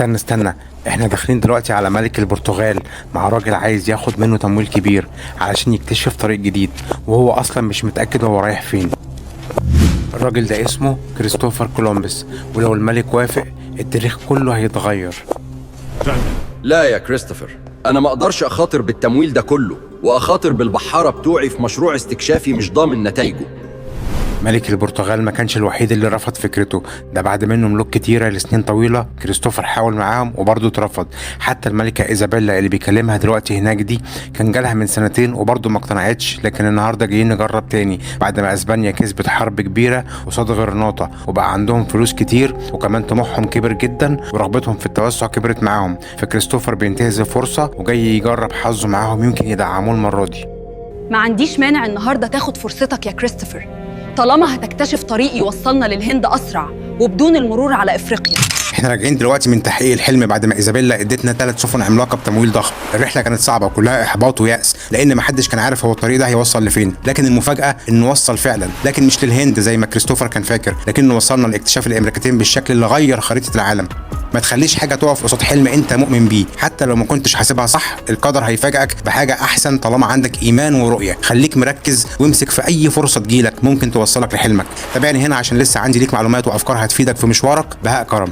استنى، احنا داخلين دلوقتي على ملك البرتغال مع راجل عايز ياخد منه تمويل كبير علشان يكتشف طريق جديد، وهو اصلا مش متأكد هو رايح فين. الراجل ده اسمه كريستوفر كولومبس، ولو الملك وافق التاريخ كله هيتغير. لا يا كريستوفر، أنا ما أقدرش أخاطر بالتمويل ده كله وأخاطر بالبحارة بتوعي في مشروع استكشافي مش ضامن نتائجه. ملك البرتغال ما كانش الوحيد اللي رفض فكرته، ده بعد منه ملوك كتيرة لسنين طويلة كريستوفر حاول معاهم وبرضه اترفض. حتى الملكة إيزابيلا اللي بيكلمها دلوقتي هناك دي كان جالها من سنتين وبرضه ما اقتنعتش، لكن النهارده جايين نجرب تاني بعد ما اسبانيا كسبت حرب كبيرة قصاد غرناطة وبقى عندهم فلوس كتير، وكمان طموحهم كبر جدا ورغبتهم في التوسع كبرت معاهم. فكريستوفر بينتهز الفرصة وجاي يجرب حظه معاهم، يمكن يدعموه المرة دي. ما عنديش مانع النهارده تاخد فرصتك يا كريستوفر، طالما هتكتشف طريق يوصلنا للهند أسرع وبدون المرور على إفريقيا. احنا راجعين دلوقتي من تحقيق الحلم بعد ما ايزابيلا ادتنا 3 سفن عملاقه بتمويل ضخم. الرحله كانت صعبه وكلها احباط ويأس، لان محدش كان عارف هو الطريق ده هيوصل لفين، لكن المفاجاه انه وصل فعلا، لكن مش للهند زي ما كريستوفر كان فاكر، لكنه وصلنا لاكتشاف الامريكتين بالشكل اللي غير خريطه العالم. ما تخليش حاجه تقف قصاد حلم انت مؤمن بيه، حتى لو ما كنتش حاسبها صح القدر هيفاجئك بحاجه احسن طالما عندك ايمان ورؤيه. خليك مركز وامسك في اي فرصه تجيلك ممكن توصلك لحلمك. تابعني هنا عشان لسه عندي ليك معلومات وافكار هتفيدك في مشوارك. بهاء كرم.